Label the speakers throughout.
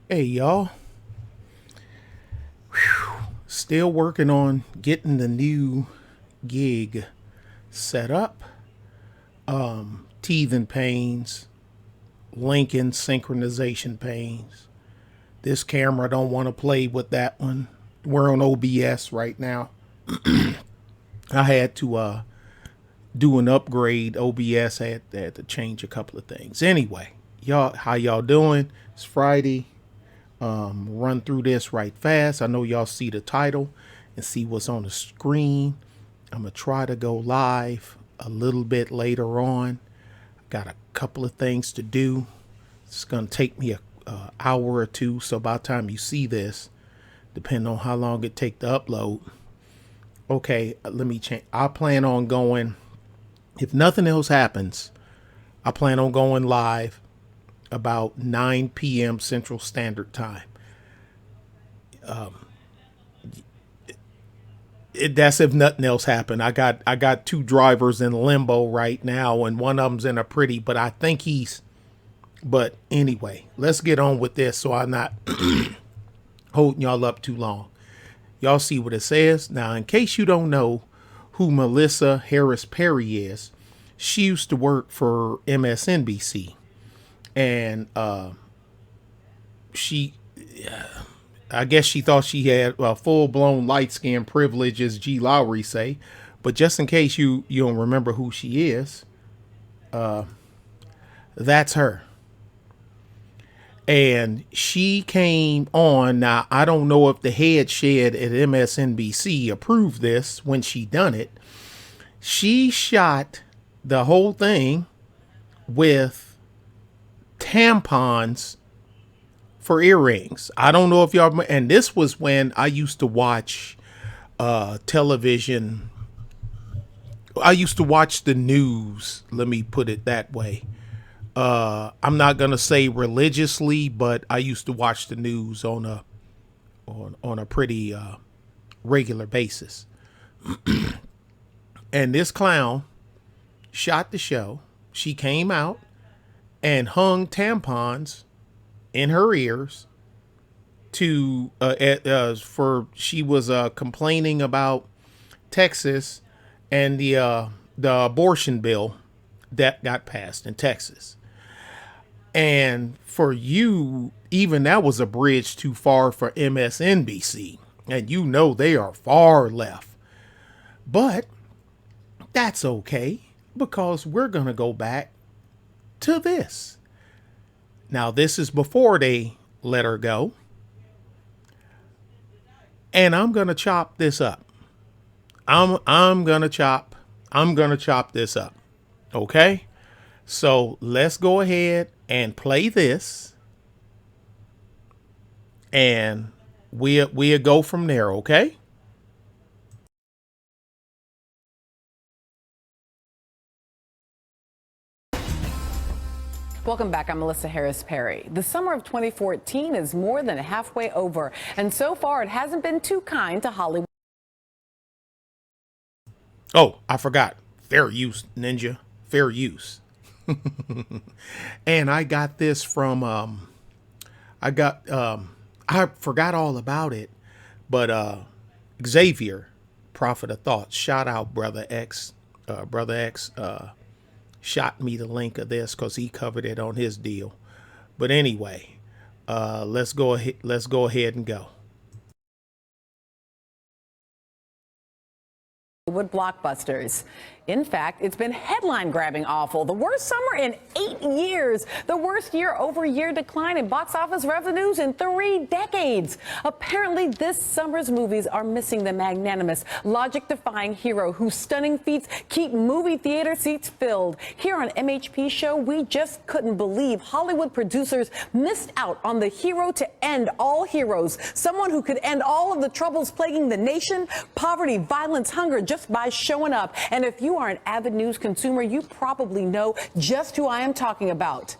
Speaker 1: Hey y'all, still working on getting the new gig set up. Teething pains, linking synchronization pains. This camera don't want to play with that one. We're on OBS right now. I had to do an upgrade. OBS had to change a couple of things. Anyway, y'all, how y'all doing? It's Friday. Run through this right fast. I know y'all see the title and see what's on the screen. I'm gonna try to go live a little bit later on. Got a couple of things to do. It's gonna take me a hour or two, so by the time you see this, depending on how long it take to upload. Okay, let me change. I plan on going, if nothing else happens, I plan on going live about 9 p.m. Central Standard Time. That's if nothing else happened. I got two drivers in limbo right now, and one of them's in a pretty, but I think but anyway, let's get on with this so I'm not holding y'all up too long. Y'all see what it says? Now, in case you don't know who Melissa Harris Perry is, she used to work for MSNBC. And I guess she thought she had full-blown light-skin privilege, as G. Lowry say. But just in case you don't remember who she is, that's her. And she came on. Now, I don't know if the head shed at MSNBC approved this when she done it. She shot the whole thing with tampons for earrings. I don't know if y'all, and this was when I used to watch television. I used to watch the news, let me put it that way. I'm not gonna say religiously, but I used to watch the news on a pretty regular basis. And this clown shot the show. She came out and hung tampons in her ears to she was complaining about Texas and the abortion bill that got passed in Texas. And for you, even that was a bridge too far for MSNBC, and you know they are far left. But that's okay, because we're gonna go back to this. Now, this is before they let her go. And I'm going to chop this up. I'm going to chop this up. Okay? So, let's go ahead and play this. And we'll go from there, okay?
Speaker 2: Welcome back. I'm Melissa Harris Perry. The summer of 2014 is more than halfway over, and so far it hasn't been too kind to Hollywood.
Speaker 1: Oh, I forgot. Fair use, Ninja. Fair use. And I got this from I forgot all about it, but Xavier, Prophet of Thoughts, shout out Brother X. Brother X shot me the link of this because he covered it on his deal. But anyway, let's go ahead and go.
Speaker 2: Hollywood blockbusters. In fact, it's been headline-grabbing awful. The worst summer in 8 years. The worst year-over-year decline in box office revenues in 3 decades. Apparently, this summer's movies are missing the magnanimous, logic-defying hero whose stunning feats keep movie theater seats filled. Here on MHP Show, we just couldn't believe Hollywood producers missed out on the hero to end all heroes. Someone who could end all of the troubles plaguing the nation, poverty, violence, hunger, just by showing up. And if you are an avid news consumer, you probably know just who I am talking about.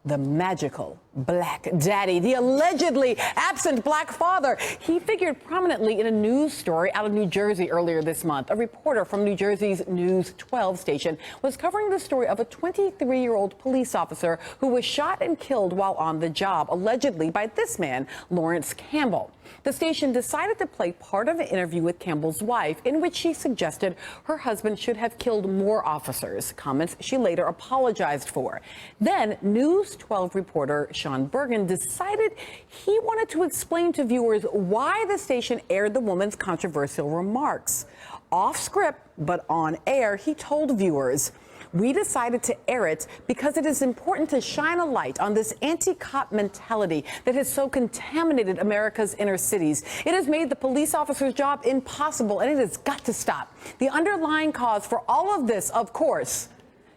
Speaker 2: The magical Black Daddy, the allegedly absent black father. He figured prominently in a news story out of New Jersey earlier this month. A reporter from New Jersey's News 12 station was covering the story of a 23-year-old police officer who was shot and killed while on the job, allegedly by this man, Lawrence Campbell. The station decided to play part of an interview with Campbell's wife in which she suggested her husband should have killed more officers, comments she later apologized for. Then News 12 reporter Sean Bergen decided he wanted to explain to viewers why the station aired the woman's controversial remarks. Off script, but on air, he told viewers, "We decided to air it because it is important to shine a light on this anti-cop mentality that has so contaminated America's inner cities. It has made the police officer's job impossible, and it has got to stop. The underlying cause for all of this, of course,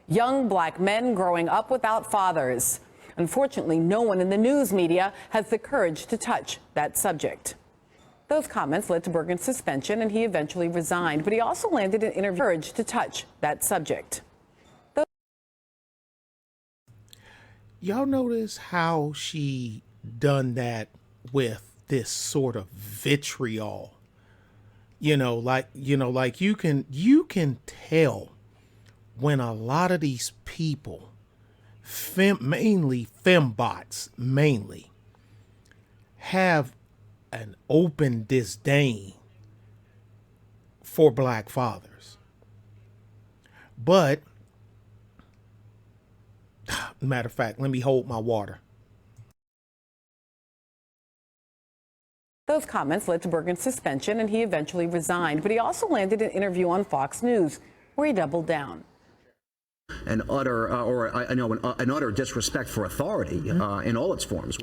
Speaker 2: young black men growing up without fathers." Unfortunately, no one in the news media has the courage to touch that subject. Those comments led to Bergen's suspension, and he eventually resigned. But he also landed an interview courage to touch that subject.
Speaker 1: Y'all notice how she done that with this sort of vitriol? Like you can tell when a lot of these people, mainly fembots, have an open disdain for black fathers. But matter of fact, let me hold my water.
Speaker 2: Those comments led to Bergen's suspension, and he eventually resigned. But he also landed an interview on Fox News where he doubled down.
Speaker 3: An utter, an utter disrespect for authority in all its forms.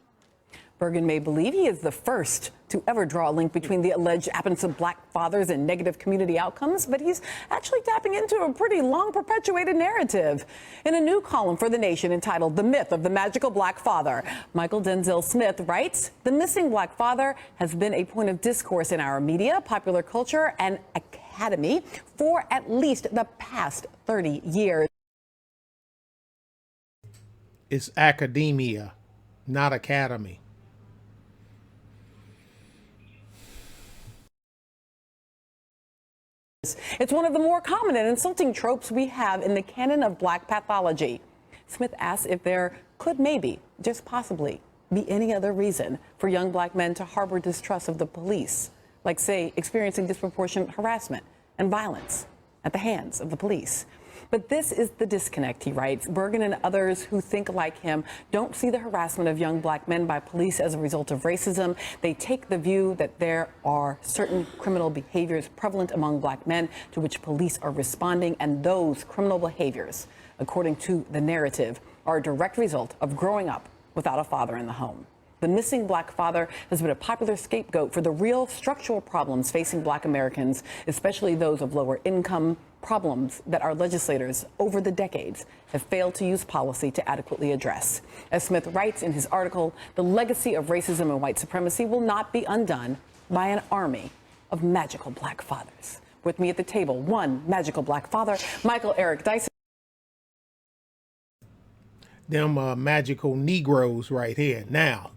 Speaker 2: Bergen may believe he is the first to ever draw a link between the alleged absence of black fathers and negative community outcomes, but he's actually tapping into a pretty long perpetuated narrative. In a new column for The Nation entitled "The Myth of the Magical Black Father," Michael Denzel Smith writes, "The missing black father has been a point of discourse in our media, popular culture, and academy for at least the past 30 years.
Speaker 1: It's academia, not academy.
Speaker 2: It's one of the more common and insulting tropes we have in the canon of black pathology." Smith asks if there could maybe, just possibly, be any other reason for young black men to harbor distrust of the police, like, say, experiencing disproportionate harassment and violence at the hands of the police. But this is the disconnect, he writes. Bergen and others who think like him don't see the harassment of young black men by police as a result of racism. They take the view that there are certain criminal behaviors prevalent among black men to which police are responding, and those criminal behaviors, according to the narrative, are a direct result of growing up without a father in the home. The missing black father has been a popular scapegoat for the real structural problems facing black Americans, especially those of lower income, problems that our legislators over the decades have failed to use policy to adequately address. As Smith writes in his article, the legacy of racism and white supremacy will not be undone by an army of magical black fathers. With me at the table, one magical black father, Michael Eric Dyson.
Speaker 1: Them magical Negroes right here. Now,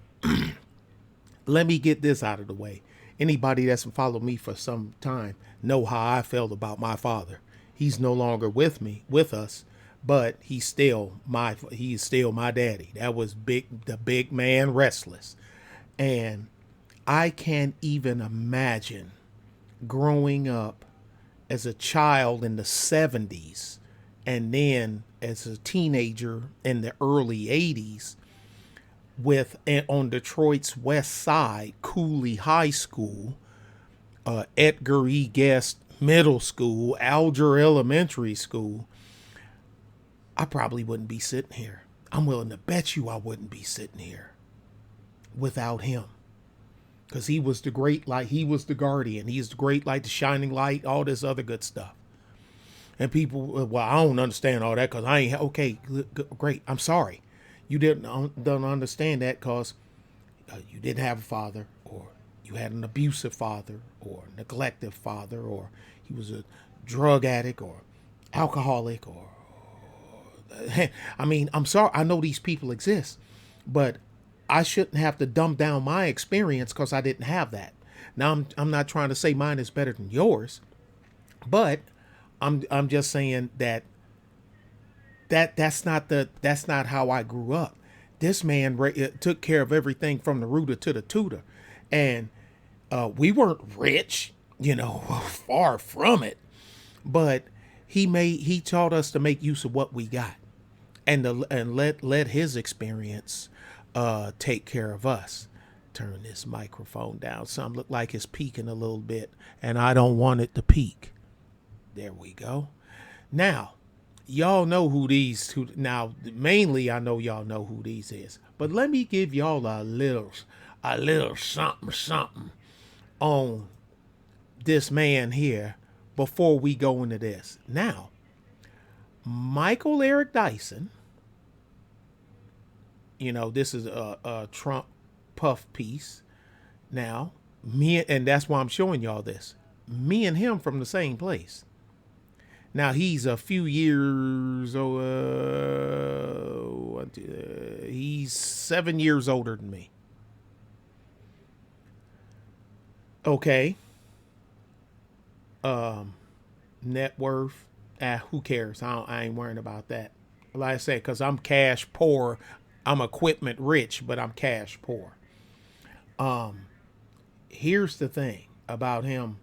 Speaker 1: let me get this out of the way. Anybody that's followed me for some time know how I felt about my father. He's no longer with us, but he's still my daddy. That was the big man restless. And I can't even imagine growing up as a child in the 70s and then as a teenager in the early 80s on Detroit's west side, Cooley High School, Edgar E. Guest Middle School, Alger Elementary School. I probably wouldn't be sitting here. I'm willing to bet you I wouldn't be sitting here without him. Because he was the great light. He was the guardian. He's the great light, the shining light, all this other good stuff. And people, well, I don't understand all that because I ain't, okay, great. I'm sorry. You don't understand that because you didn't have a father, or you had an abusive father, or neglective father, or he was a drug addict or alcoholic, or I mean, I'm sorry. I know these people exist, but I shouldn't have to dumb down my experience because I didn't have that. Now I'm not trying to say mine is better than yours, but I'm just saying that's not how I grew up. This man took care of everything from the rooter to the tutor, and we weren't rich, far from it, but he taught us to make use of what we got, and let his experience take care of us. Turn this microphone down. Some look like it's peaking a little bit, and I don't want it to peak. There we go. Now, y'all know who these two. Now, mainly, I know y'all know who these is, but let me give y'all a little something on this man here before we go into this. Now, Michael Eric Dyson. This is a Trump puff piece. Now, and that's why I'm showing y'all this. Me and him from the same place. Now he's a few years, he's 7 years older than me. Okay. Net worth, who cares? I ain't worrying about that. Like I said, because I'm cash poor. I'm equipment rich, but I'm cash poor. Here's the thing about him.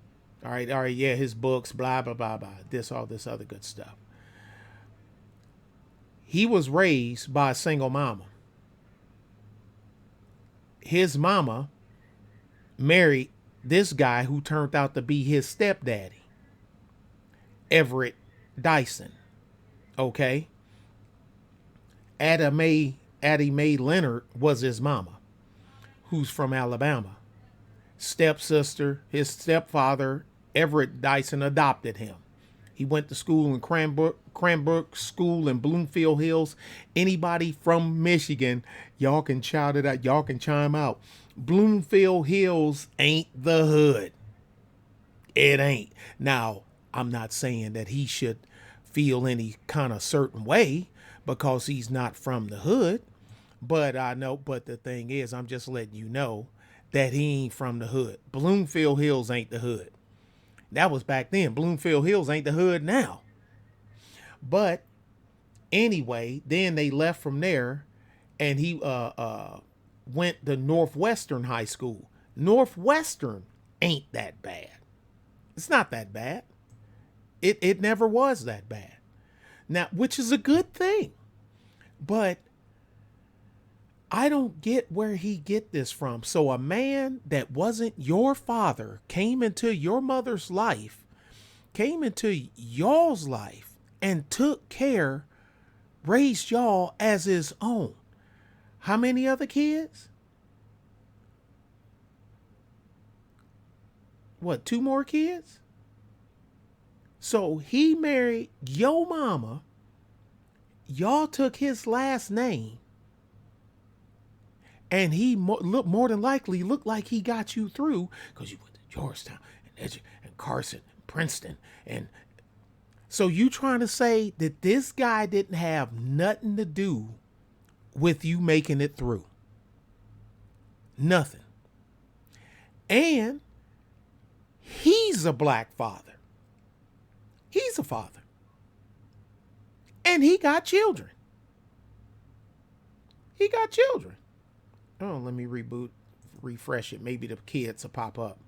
Speaker 1: All right, yeah, his books, blah, blah, blah, blah, all this other good stuff. He was raised by a single mama. His mama married this guy who turned out to be his stepdaddy, Everett Dyson. Okay? Addie Mae Leonard was his mama, who's from Alabama. Stepsister, his stepfather, Everett Dyson, adopted him. He went to school in Cranbrook School in Bloomfield Hills. Anybody from Michigan, y'all can shout it out. Y'all can chime out. Bloomfield Hills ain't the hood. It ain't. Now, I'm not saying that he should feel any kind of certain way because he's not from the hood. But I know, but the thing is, I'm just letting you know that he ain't from the hood. Bloomfield Hills ain't the hood. That was back then. Bloomfield Hills ain't the hood now. But anyway, then they left from there and he went to Northwestern High School. Northwestern ain't that bad. It's not that bad. It never was that bad. Now, which is a good thing. But I don't get where he get this from. So a man that wasn't your father came into your mother's life, came into y'all's life, and took care, raised y'all as his own. How many other kids? What, 2 more kids? So he married your mama. Y'all took his last name. And he more than likely looked like he got you through because you went to Georgetown and Carson, and Princeton. And so you trying to say that this guy didn't have nothing to do with you making it through? Nothing. And he's a black father. He's a father. And he got children. He got children. Oh, let me refresh it. Maybe the kids will pop up.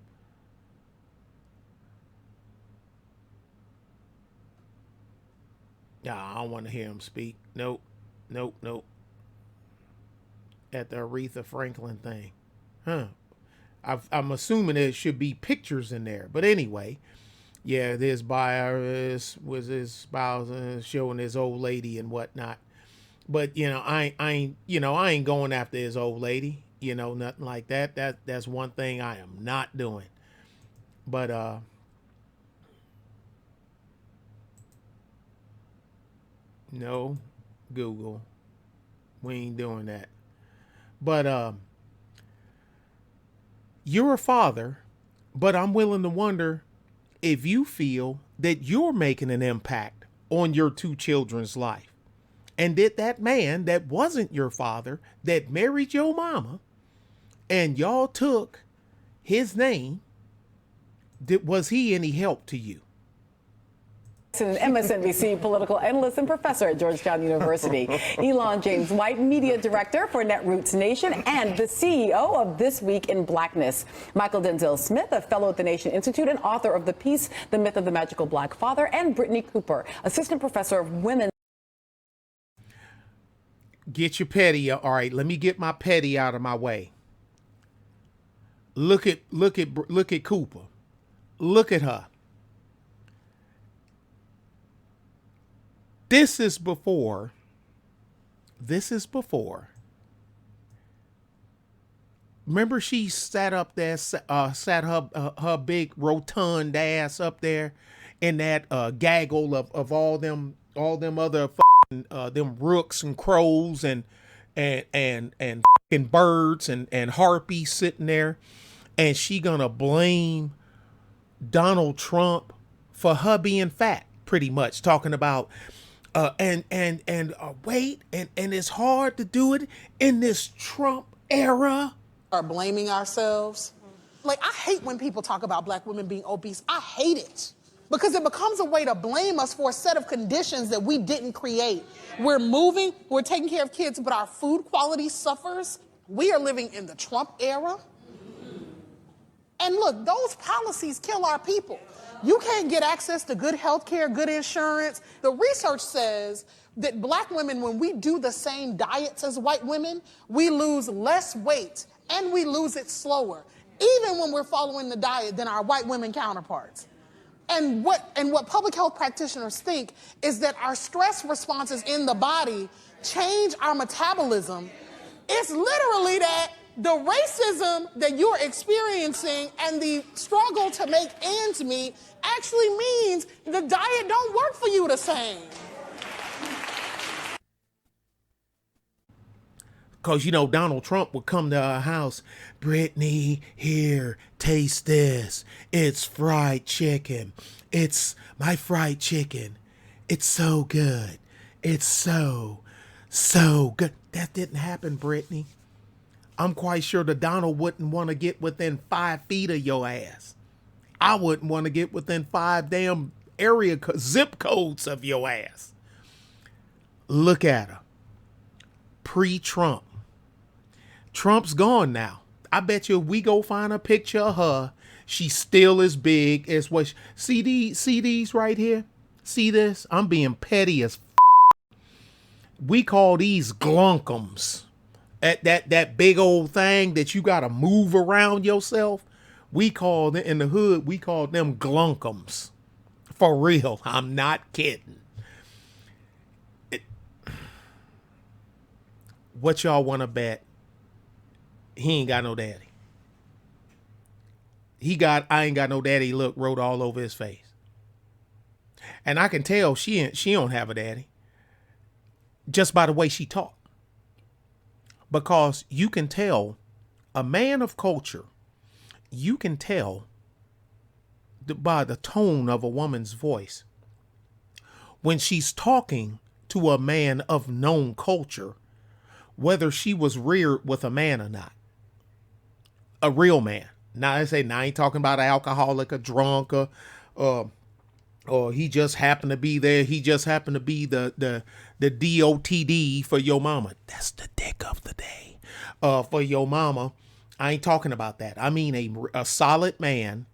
Speaker 1: Nah, I don't want to hear him speak. Nope. At the Aretha Franklin thing. Huh. I'm assuming there should be pictures in there. But anyway, yeah, this bio was his spouse showing his old lady and whatnot. But I ain't going after his old lady, nothing like that. That's one thing I am not doing. But no, Google, we ain't doing that. But you're a father, but I'm willing to wonder if you feel that you're making an impact on your 2 children's life. And did that man that wasn't your father, that married your mama, and y'all took his name, was he any help to you?
Speaker 2: An MSNBC political analyst and professor at Georgetown University. Elon James White, media director for Netroots Nation and the CEO of This Week in Blackness. Michael Denzel Smith, a fellow at the Nation Institute and author of the piece, The Myth of the Magical Black Father, and Brittany Cooper, assistant professor of women.
Speaker 1: Get your petty. All right, let me get my petty out of my way. Look at Cooper. Look at her. This is before. Remember, she sat up there, sat her big rotund ass up there in that gaggle of all them other them rooks and crows and fucking birds and harpies sitting there, and she gonna blame Donald Trump for her being fat, pretty much talking about. Wait, and it's hard to do it in this Trump era.
Speaker 4: Are blaming ourselves. Like, I hate when people talk about black women being obese. I hate it because it becomes a way to blame us for a set of conditions that we didn't create. We're moving, we're taking care of kids, but our food quality suffers. We are living in the Trump era. And look, those policies kill our people. You can't get access to good health care, good insurance. The research says that black women, when we do the same diets as white women, we lose less weight and we lose it slower, even when we're following the diet, than our white women counterparts. And what public health practitioners think is that our stress responses in the body change our metabolism. It's literally that the racism that you're experiencing and the struggle to make ends meet actually means the diet don't work for you the same.
Speaker 1: Because, Donald Trump would come to our house. Brittany, here, taste this. It's fried chicken. It's my fried chicken. It's so good. It's so good. That didn't happen, Brittany. I'm quite sure that Donald wouldn't want to get within 5 feet of your ass. I wouldn't want to get within 5 damn zip codes of your ass. Look at her. Pre-Trump. Trump's gone now. I bet you if we go find a picture of her, she's still as big as what. See these right here? See this? I'm being petty as we call these glunkums. That big old thing that you got to move around yourself. We call them in the hood, we call them glunkums. For real. I'm not kidding. What y'all want to bet? He ain't got no daddy. I ain't got no daddy look wrote all over his face. And I can tell she don't have a daddy just by the way she talk. Because you can tell a man of culture, you can tell by the tone of a woman's voice when she's talking to a man of known culture, whether she was reared with a man or not. A real man. Now I ain't talking about an alcoholic, a drunk, or he just happened to be there. He just happened to be the DOTD for your mama. That's the dick of the day. For your mama. I ain't talking about that. I mean a solid man,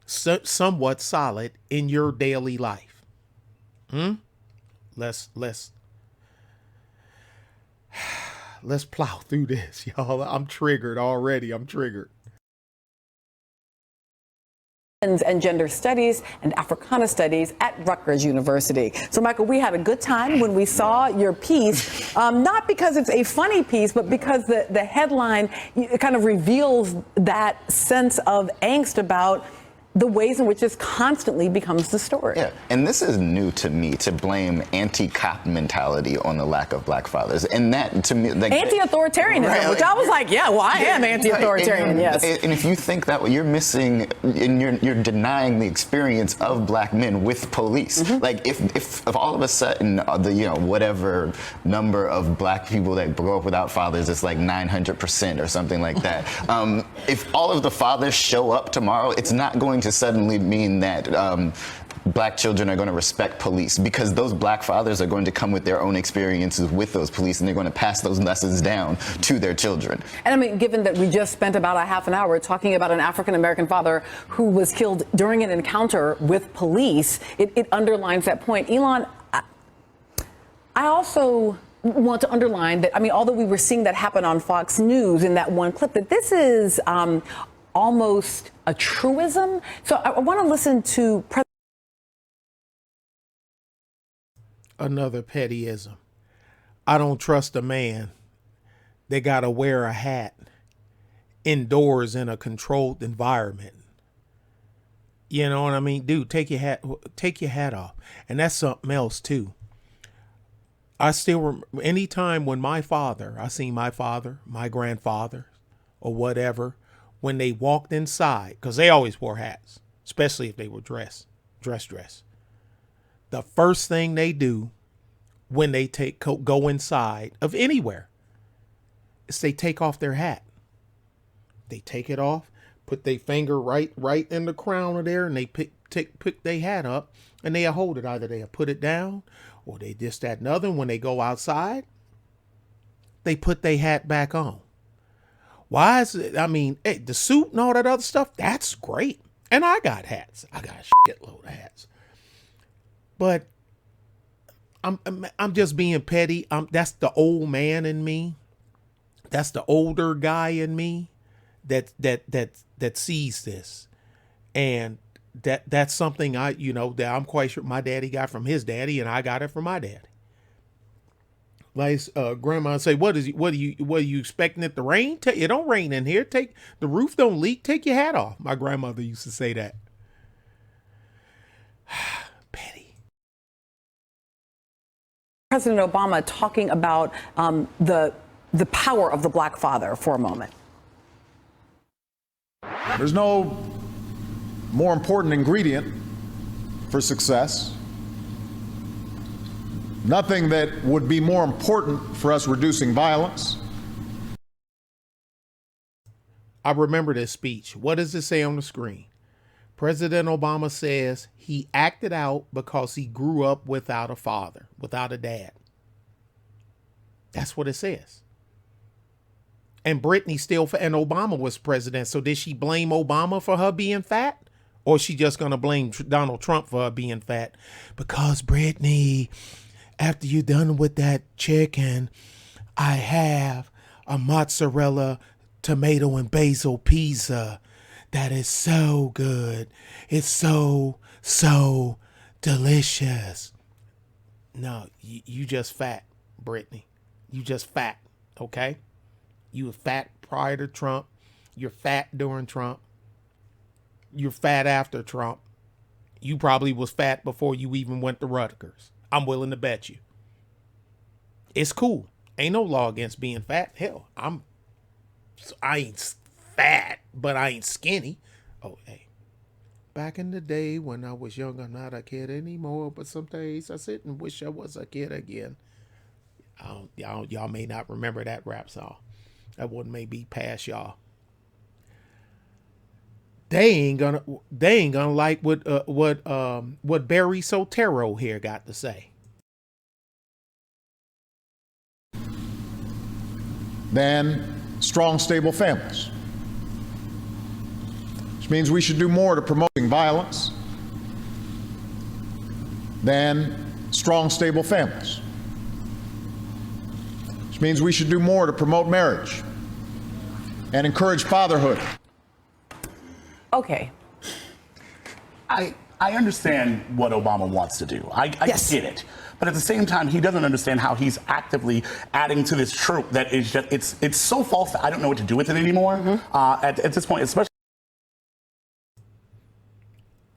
Speaker 1: somewhat solid in your daily life. Let's plow through this, y'all. I'm triggered already. I'm triggered.
Speaker 2: And Gender Studies and Africana Studies at Rutgers University. So, Michael, we had a good time when we saw your piece, not because it's a funny piece, but because the headline kind of reveals that sense of angst about the ways in which this constantly becomes the story.
Speaker 5: Yeah, and this is new to me, to blame anti-cop mentality on the lack of black fathers. And that, to me, like,
Speaker 2: anti-authoritarianism,
Speaker 5: right,
Speaker 2: which I was like, yeah, well, I am anti-authoritarian,
Speaker 5: right.
Speaker 2: yes.
Speaker 5: And if you think that way, you're missing, and you're denying the experience of black men with police.
Speaker 2: Mm-hmm.
Speaker 5: Like, if all of a sudden, whatever number of black people that grow up without fathers is like 900% or something like that, if all of the fathers show up tomorrow, it's not going to suddenly mean that black children are going to respect police, because those black fathers are going to come with their own experiences with those police, and they're going to pass those lessons down to their children.
Speaker 2: And I mean, given that we just spent about a half an hour talking about an African-American father who was killed during an encounter with police, it underlines that point. Elon, I also want to underline that, I mean, although we were seeing that happen on Fox News in that one clip, that this is almost a truism. So I want to listen to
Speaker 1: another pettyism. I don't trust a man that got to wear a hat indoors in a controlled environment. You know what I mean? Dude, take your hat off. And that's something else too. I still remember anytime when I seen my father, my grandfather, or whatever, when they walked inside, because they always wore hats, especially if they were dressed. The first thing they do when they go inside of anywhere is they take off their hat. They take it off, put their finger right in the crown of there, and they pick their hat up, and they hold it. Either they put it down, or they just that another. When they go outside, they put their hat back on. Why is it? I mean, hey, the suit and all that other stuff, that's great. And I got hats. I got a shitload of hats. But I'm just being petty. That's the old man in me. That's the older guy in me that sees this. And that's something that I'm quite sure my daddy got from his daddy, and I got it from my daddy. Like grandma say, what are you expecting it to rain? It don't rain in here. The roof don't leak. Take your hat off. My grandmother used to say that. Petty.
Speaker 2: President Obama talking about the power of the black father for a moment.
Speaker 6: There's no more important ingredient for success. Nothing that would be more important for us reducing violence.
Speaker 1: I remember this speech. What does it say on the screen? President Obama says he acted out because he grew up without a father, without a dad. That's what it says. And Brittany still, and Obama was president. So did she blame Obama for her being fat? Or is she just going to blame Donald Trump for her being fat? Because Brittany, after you're done with that chicken, I have a mozzarella, tomato, and basil pizza that is so good. It's so delicious. No, you just fat, Brittany. You just fat, okay? You were fat prior to Trump. You're fat during Trump. You're fat after Trump. You probably was fat before you even went to Rutgers. I'm willing to bet you. It's cool. Ain't no law against being fat. Hell, I ain't fat, but I ain't skinny. Oh, hey. Back in the day when I was young, I'm not a kid anymore, but some days I sit and wish I was a kid again. Y'all may not remember that rap song. That one may be past y'all. They ain't gonna like what Barry Sotero here got to say.
Speaker 6: Than strong, stable families. Which means we should do more to promoting violence than strong, stable families. Which means we should do more to promote marriage and encourage fatherhood.
Speaker 2: Okay.
Speaker 7: I understand what Obama wants to do. I
Speaker 2: Yes.
Speaker 7: get it. But at the same time, he doesn't understand how he's actively adding to this trope that is just, it's so false that I don't know what to do with it anymore. At this point, especially.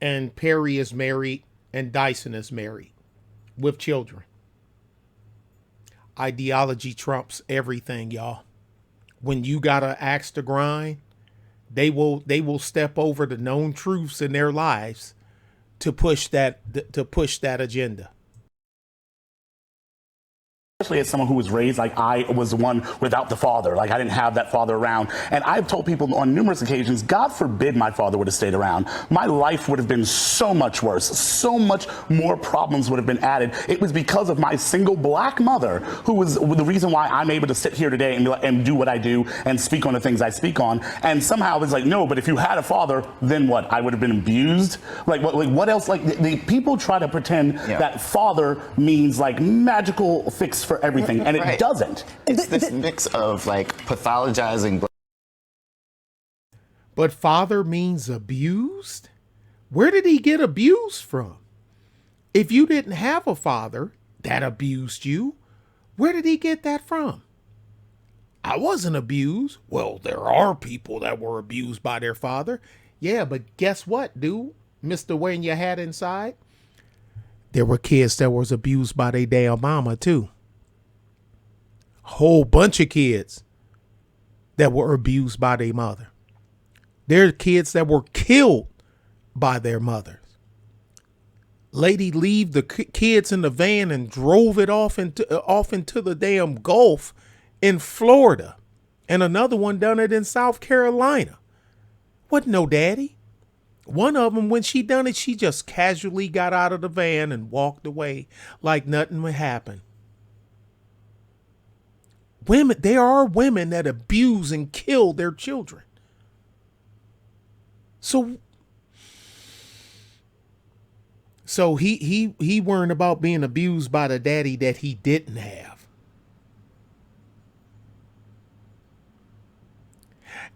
Speaker 1: and Perry is married and Dyson is married with children. Ideology trumps everything, y'all. When you got an axe to grind, they will step over the known truths in their lives to push that agenda.
Speaker 7: Especially as someone who was raised like I was the one without the father, like I didn't have that father around. And I've told people on numerous occasions, God forbid my father would have stayed around. My life would have been so much worse. So much more problems would have been added. It was because of my single black mother who was the reason why I'm able to sit here today and do what I do and speak on the things I speak on. And somehow it's like, no, but if you had a father, then what? I would have been abused? Like what else? Like the people try to pretend that father means like magical fix for everything, and it doesn't.
Speaker 5: It's this mix of like pathologizing.
Speaker 1: But father means abused? Where did he get abused from? If you didn't have a father that abused you, where did he get that from? I wasn't abused. Well, there are people that were abused by their father. Yeah, but guess what, dude? Mr. Wearing your hat inside? There were kids that was abused by their damn mama, too. Whole bunch of kids that were abused by their mother. There are kids that were killed by their mothers. Lady leave the kids in the van and drove it off into the damn Gulf in Florida. And another one done it in South Carolina. Wasn't no daddy. One of them, when she done it, she just casually got out of the van and walked away like nothing would happen. Women, there are women that abuse and kill their children. So he worried about being abused by the daddy that he didn't have.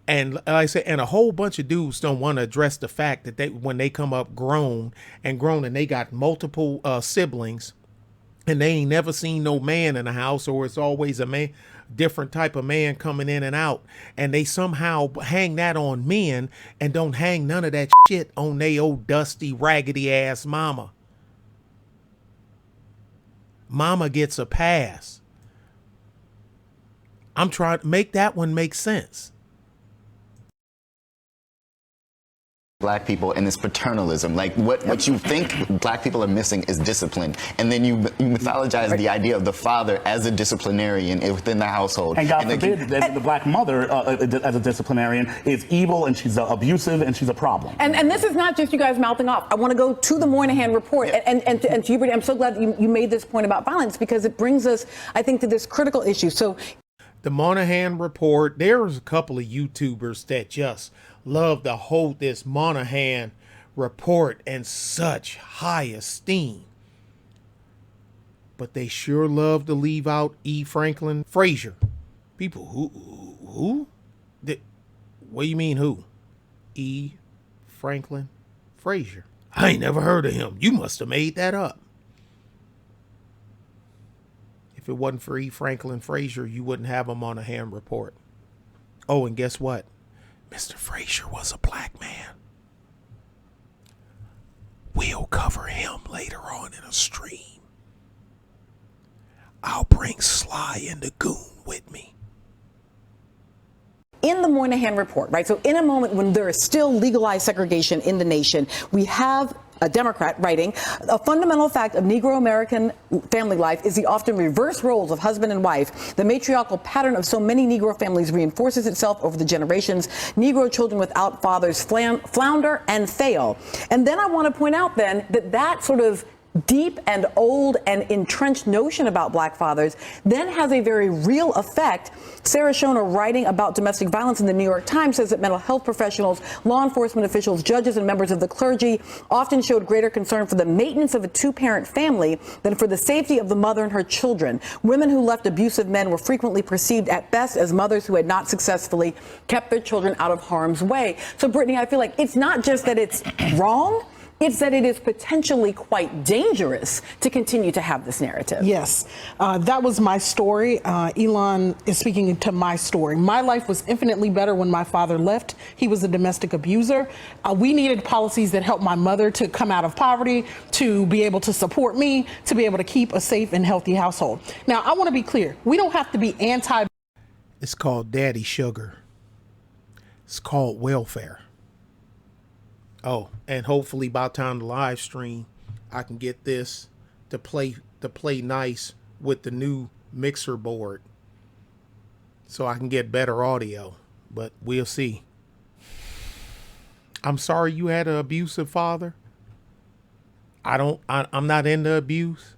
Speaker 1: And like I said, and a whole bunch of dudes don't want to address the fact that when they come up grown and they got multiple siblings, and they ain't never seen no man in the house, or it's always a man, different type of man coming in and out, and they somehow hang that on men and don't hang none of that shit on they old dusty raggedy ass mama. Mama gets a pass. I'm trying to make that one make sense.
Speaker 5: Black people and this paternalism, like what you think black people are missing is discipline, and then you mythologize the idea of the father as a disciplinarian within the household.
Speaker 7: And God forbid that the black mother as a disciplinarian is evil, and she's abusive, and she's a problem.
Speaker 2: And this is not just you guys mouthing off. I want to go to the Moynihan report, and to you, Brittany, I'm so glad that you made this point about violence, because it brings us, I think, to this critical issue. So
Speaker 1: the Moynihan report, there's a couple of YouTubers that just love to hold this Moynihan report in such high esteem. But they sure love to leave out E. Franklin Frazier. People who? What do you mean who? E. Franklin Frazier. I ain't never heard of him. You must have made that up. If it wasn't for E. Franklin Frazier, you wouldn't have a Moynihan report. Oh, and guess what? Mr. Frazier was a black man. We'll cover him later on in a stream. I'll bring Sly and the Goon with me.
Speaker 2: In the Moynihan report, right? So in a moment when there is still legalized segregation in the nation, we have a Democrat writing, a fundamental fact of Negro American family life is the often reverse roles of husband and wife. The matriarchal pattern of so many Negro families reinforces itself over the generations. Negro children without fathers flounder and fail. And then I want to point out then that sort of deep and old and entrenched notion about black fathers then has a very real effect. Sarah Schoner, writing about domestic violence in the New York Times, says that mental health professionals, law enforcement officials, judges, and members of the clergy often showed greater concern for the maintenance of a two-parent family than for the safety of the mother and her children. Women who left abusive men were frequently perceived at best as mothers who had not successfully kept their children out of harm's way. So, Brittany, I feel like it's not just that it's wrong, It's that it is potentially quite dangerous to continue to have this narrative.
Speaker 4: Yes, that was my story. Elon is speaking to my story. My life was infinitely better when my father left. He was a domestic abuser. We needed policies that helped my mother to come out of poverty, to be able to support me, to be able to keep a safe and healthy household. Now, I want to be clear. We don't have to be anti.
Speaker 1: It's called daddy sugar. It's called welfare. Oh, and hopefully by the time the live stream, I can get this to play nice with the new mixer board, so I can get better audio. But we'll see. I'm sorry you had an abusive father. I'm not into abuse.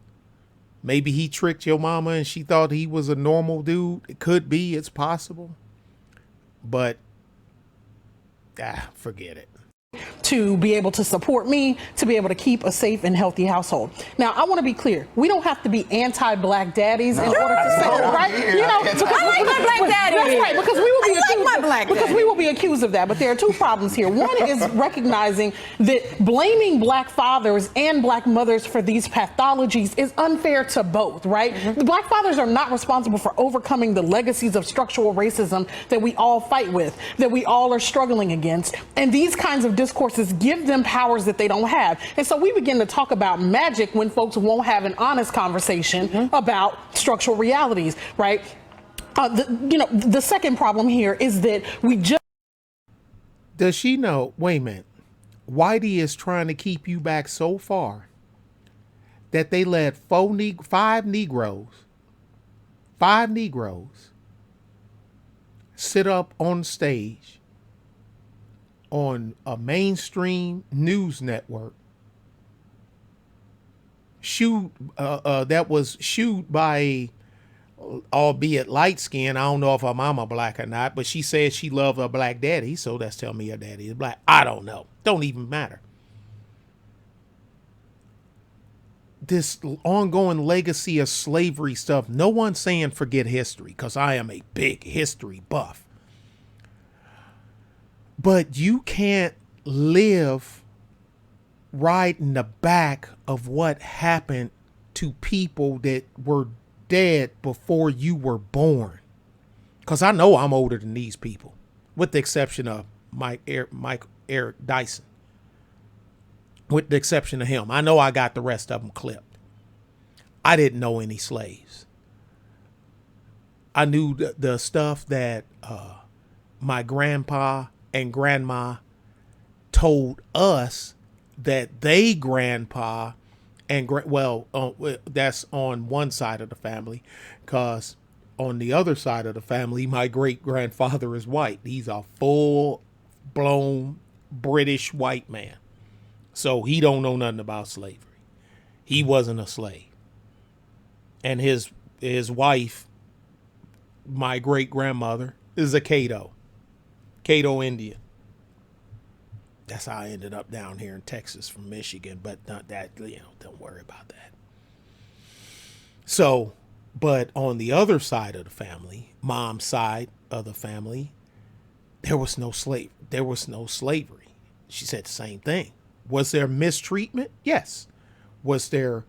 Speaker 1: Maybe he tricked your mama and she thought he was a normal dude. It could be. It's possible. But forget it.
Speaker 4: To be able to support me, to be able to keep a safe and healthy household. Now, I want to be clear. We don't have to be anti-black daddies in order to say that, right? You know, because
Speaker 2: I like my black daddy.
Speaker 4: That's right, because we will be
Speaker 2: I like my black daddy.
Speaker 4: because we will be accused of that. But there are two problems here. One is recognizing that blaming black fathers and black mothers for these pathologies is unfair to both, right? The black fathers are not responsible for overcoming the legacies of structural racism that we all fight with, that we all are struggling against. And these kinds of discourses give them powers that they don't have. And so we begin to talk about magic when folks won't have an honest conversation about structural realities, right? The second problem here is that we just...
Speaker 1: Does she know? Wait a minute. Whitey is trying to keep you back so far that they let five Negroes sit up on stage on a mainstream news network, that was shooed by, albeit light skin. I don't know if her mama black or not, but she said she loved her black daddy, so that's telling me her daddy is black. I don't know. Don't even matter. This ongoing legacy of slavery stuff, no one's saying forget history, because I am a big history buff. But you can't live right in the back of what happened to people that were dead before you were born. Because I know I'm older than these people, with the exception of Eric Dyson. With the exception of him. I know I got the rest of them clipped. I didn't know any slaves. I knew the stuff that my grandpa and grandma told us that they grandpa and that's on one side of the family, because on the other side of the family, my great grandfather is white. He's a full blown British white man, so he don't know nothing about slavery. He wasn't a slave, and his wife, my great grandmother, is a Cato Indian. That's how I ended up down here in Texas from Michigan, but not that, don't worry about that. So, but on the other side of the family, mom's side of the family, there was no slavery. She said the same thing. Was there mistreatment? Yes. Was there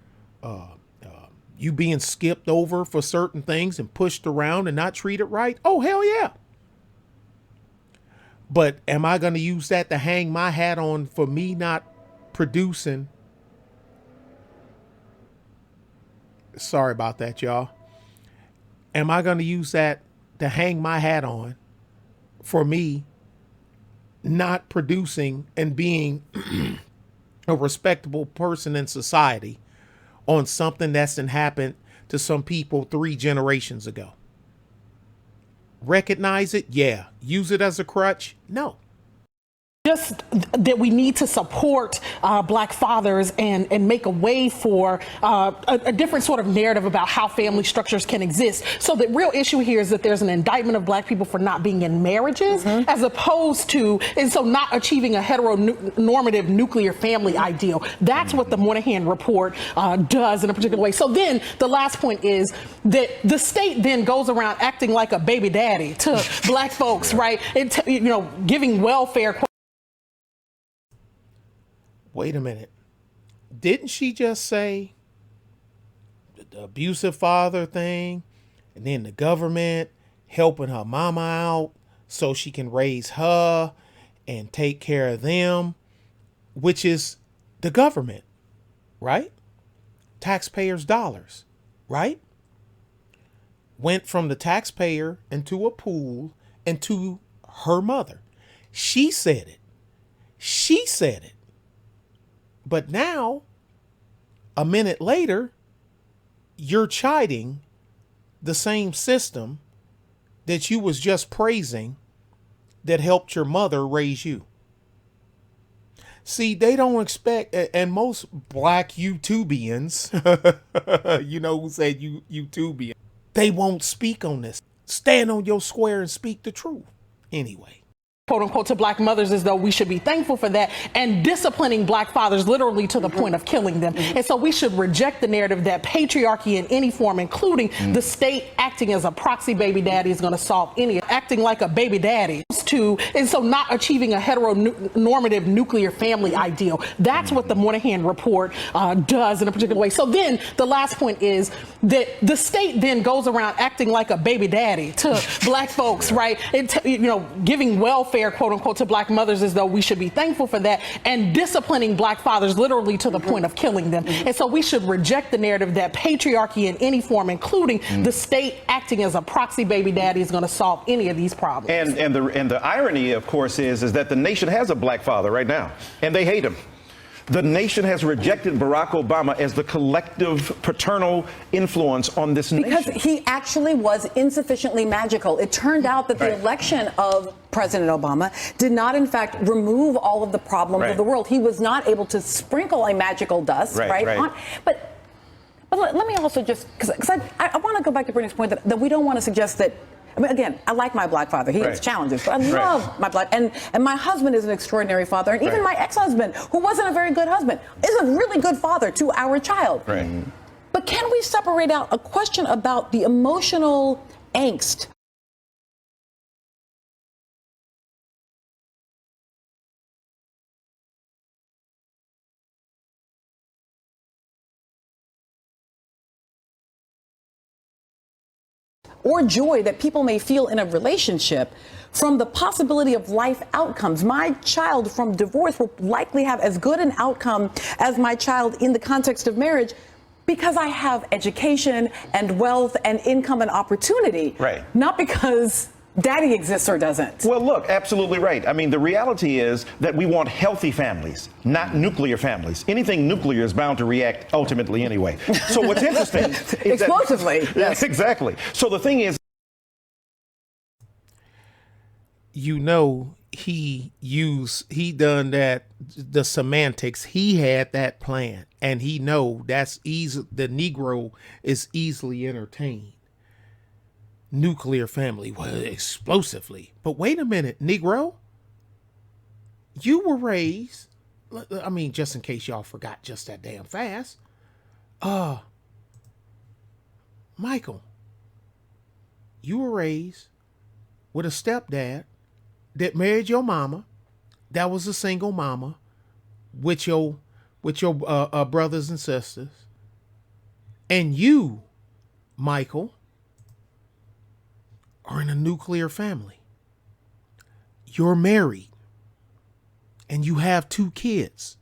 Speaker 1: you being skipped over for certain things and pushed around and not treated right? Oh, hell yeah. But am I going to use that to hang my hat on for me not producing? Sorry about that, y'all. Am I going to use that to hang my hat on for me not producing and being a respectable person in society on something that's happened to some people 3 generations ago? Recognize it? Yeah. Use it as a crutch? No.
Speaker 4: Just that we need to support black fathers and make a way for a different sort of narrative about how family structures can exist. So the real issue here is that there's an indictment of black people for not being in marriages, as opposed to, and so not achieving a heteronormative nuclear family ideal. That's what the Moynihan report does in a particular way. So then the last point is that the state then goes around acting like a baby daddy to black folks, right? And giving welfare.
Speaker 1: Wait a minute. Didn't she just say the abusive father thing, and then the government helping her mama out so she can raise her and take care of them, which is the government, right? Taxpayers' dollars, right? Went from the taxpayer into a pool and to her mother. She said it. She said it. But now, a minute later, you're chiding the same system that you was just praising that helped your mother raise you. See, they don't expect, and most black YouTubians, you know who said YouTubian, they won't speak on this. Stand on your square and speak the truth. Anyway.
Speaker 4: Quote unquote, to black mothers, as though we should be thankful for that, and disciplining black fathers literally to the point of killing them. And so we should reject the narrative that patriarchy in any form, including the state acting as a proxy baby daddy, is going to solve any, acting like a baby daddy and so not achieving a heteronormative nuclear family ideal. That's what the Moynihan report does in a particular way. So then the last point is that the state then goes around acting like a baby daddy to black folks, right? Giving welfare, quote unquote, to black mothers, as though we should be thankful for that, and disciplining black fathers literally to the point of killing them. And so we should reject the narrative that patriarchy in any form, including the state acting as a proxy baby daddy, is going to solve any of these problems.
Speaker 8: And the irony, of course, is that the nation has a black father right now, and they hate him. The nation has rejected Barack Obama as the collective paternal influence on this nation.
Speaker 2: Because he actually was insufficiently magical. It turned out that the election of President Obama did not, in fact, remove all of the problems of the world. He was not able to sprinkle a magical dust, on. But let me also just, because I want to go back to Brittany's point that we don't want to suggest that. I mean, again, I like my black father. He has challenges, but I love my black, and my husband is an extraordinary father, and even my ex-husband, who wasn't a very good husband, is a really good father to our child. But can we separate out a question about the emotional angst? Or joy that people may feel in a relationship from the possibility of life outcomes. My child from divorce will likely have as good an outcome as my child in the context of marriage because I have education and wealth and income and opportunity. Not because daddy exists or doesn't.
Speaker 8: Well, look, absolutely right. I mean, the reality is that we want healthy families, not nuclear families. Anything nuclear is bound to react ultimately anyway. So what's interesting is
Speaker 2: explosively.
Speaker 8: Yes, exactly. So the thing is,
Speaker 1: he done that, the semantics. He had that plan, and he know that's easy. The Negro is easily entertained. Nuclear family, well, explosively. But wait a minute, Negro, you were raised, I mean, just in case y'all forgot just that damn fast, Michael, you were raised with a stepdad that married your mama, that was a single mama, with your brothers and sisters, and you, Michael, are in a nuclear family. You're married and you have 2 kids.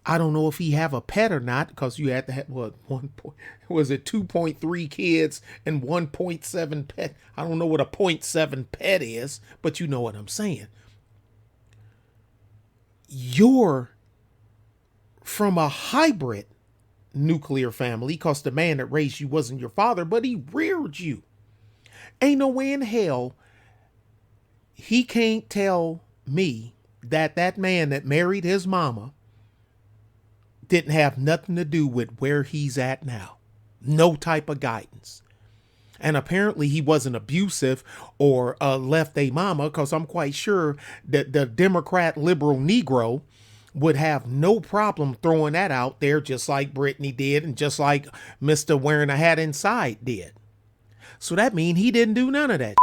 Speaker 1: I don't know if he have a pet or not, because you had to have, what, 2.3 kids and 1.7 pet. I don't know what a 0.7 pet is, but you know what I'm saying. You're from a hybrid nuclear family, because the man that raised you wasn't your father, but he reared you. Ain't no way in hell he can't tell me that man that married his mama didn't have nothing to do with where he's at now. No type of guidance. And apparently he wasn't abusive or left a mama, because I'm quite sure that the Democrat liberal Negro would have no problem throwing that out there, just like Brittany did and just like Mr. Wearing a Hat Inside did. So that means he didn't do none of that,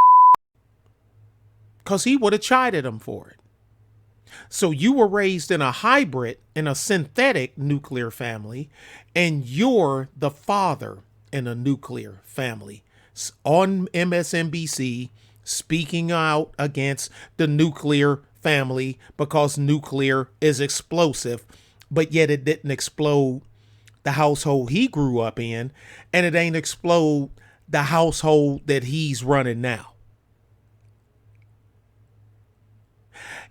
Speaker 1: because he would have chided him for it. So you were raised in a hybrid, in a synthetic nuclear family, and you're the father in a nuclear family on MSNBC speaking out against the nuclear family because nuclear is explosive, but yet it didn't explode the household he grew up in, and it ain't explode the household that he's running now.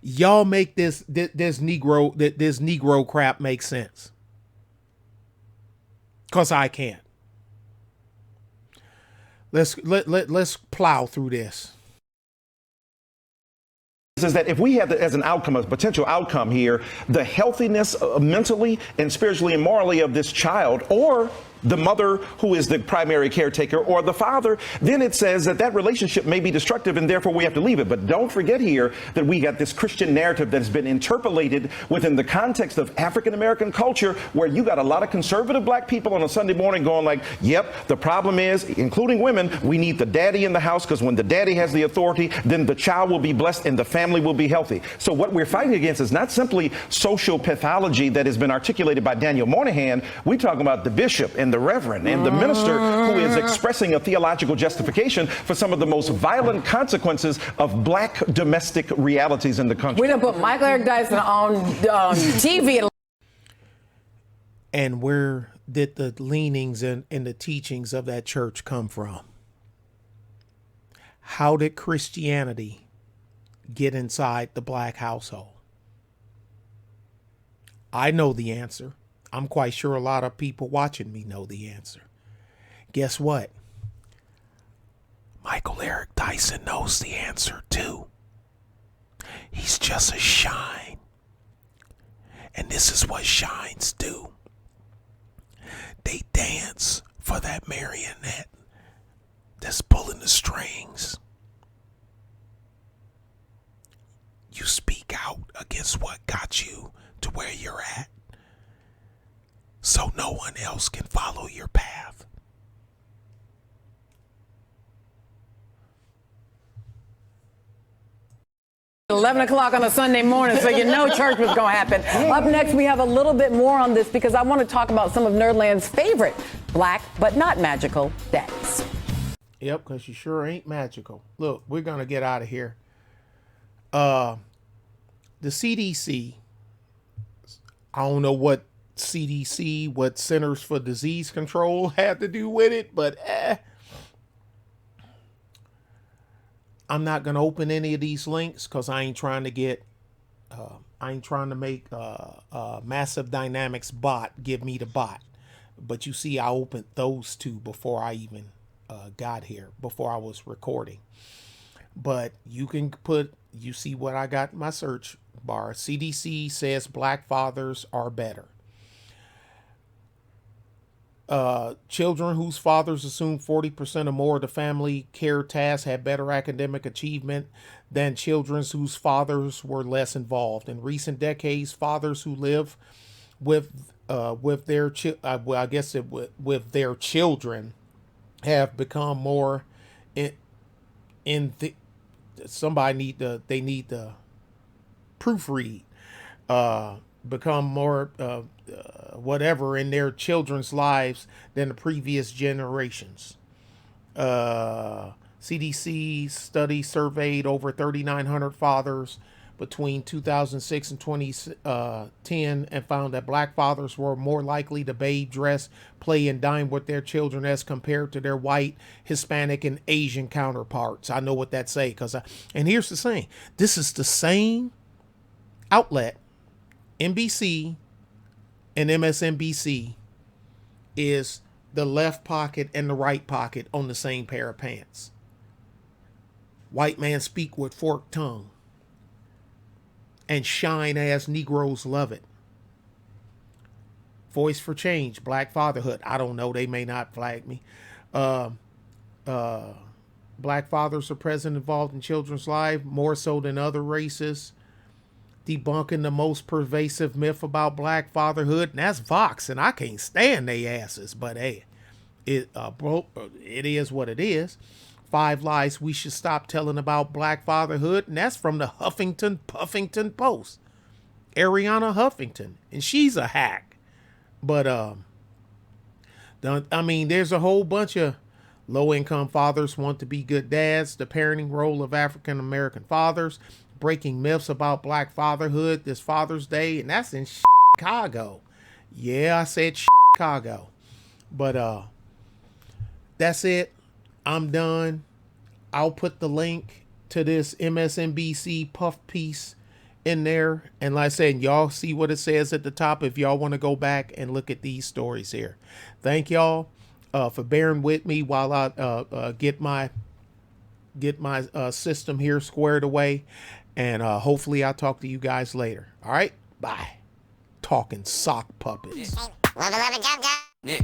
Speaker 1: Y'all make this Negro crap make sense. 'Cause I can't. Let's plow through this.
Speaker 8: Is that if we have as an outcome, a potential outcome here, the healthiness mentally and spiritually and morally of this child, or the mother who is the primary caretaker, or the father, then it says that that relationship may be destructive and therefore we have to leave it. But don't forget here that we got this Christian narrative that's been interpolated within the context of African American culture, where you got a lot of conservative black people on a Sunday morning going like, yep, the problem is, including women, we need the daddy in the house, because when the daddy has the authority, then the child will be blessed and the family will be healthy. So what we're fighting against is not simply social pathology that has been articulated by Daniel Moynihan. We're talking about the bishop and the reverend and the minister who is expressing a theological justification for some of the most violent consequences of black domestic realities in the country.
Speaker 2: We done put Michael Eric Dyson on TV.
Speaker 1: And where did the leanings and the teachings of that church come from? How did Christianity get inside the black household? I know the answer. I'm quite sure a lot of people watching me know the answer. Guess what? Michael Eric Dyson knows the answer too. He's just a shine. And this is what shines do. They dance for that marionette that's pulling the strings. You speak out against what got you to where you're at, so no one else can follow your path.
Speaker 2: At 11 o'clock on a Sunday morning, so you know church was going to happen. Up next, we have a little bit more on this because I want to talk about some of Nerdland's favorite black but not magical daddies.
Speaker 1: Yep, because you sure ain't magical. Look, we're going to get out of here. The CDC, I don't know what CDC, what Centers for Disease Control had to do with it, but I'm not going to open any of these links because I ain't trying to get, I ain't trying to make Massive Dynamics bot give me the bot. But you see, I opened those two before I even got here, before I was recording. But you can put, you see what I got in my search bar. CDC says black fathers are better. Children whose fathers assume 40% or more of the family care tasks had better academic achievement than children whose fathers were less involved. In recent decades, fathers who live with their with their children have become more somebody need to proofread, become more whatever in their children's lives than the previous generations. CDC study surveyed over 3,900 fathers between 2006 and 2010 and found that black fathers were more likely to bathe, dress, play, and dine with their children as compared to their white, Hispanic, and Asian counterparts. I know what that say, and here's the thing. This is the same outlet, NBC and MSNBC, is the left pocket and the right pocket on the same pair of pants. White man speak with forked tongue. And shine-ass Negroes love it. Voice for change, black fatherhood. I don't know, they may not flag me. Black fathers are present, involved in children's lives more so than other races. Debunking the most pervasive myth about black fatherhood, and that's Vox, and I can't stand they asses, but hey, it is what it is. 5 lies we should stop telling about black fatherhood, and that's from the Huffington Puffington Post. Ariana Huffington, and she's a hack. But I mean, there's a whole bunch of low-income fathers want to be good dads, the parenting role of African-American fathers, breaking myths about black fatherhood this Father's Day, and that's in Chicago. Yeah, I said Chicago. But that's it. I'm done. I'll put the link to this MSNBC puff piece in there. And like I said, y'all see what it says at the top if y'all want to go back and look at these stories here. Thank y'all for bearing with me while I get my system here squared away. And hopefully I'll talk to you guys later. All right? Bye. Talking sock puppets. Yeah.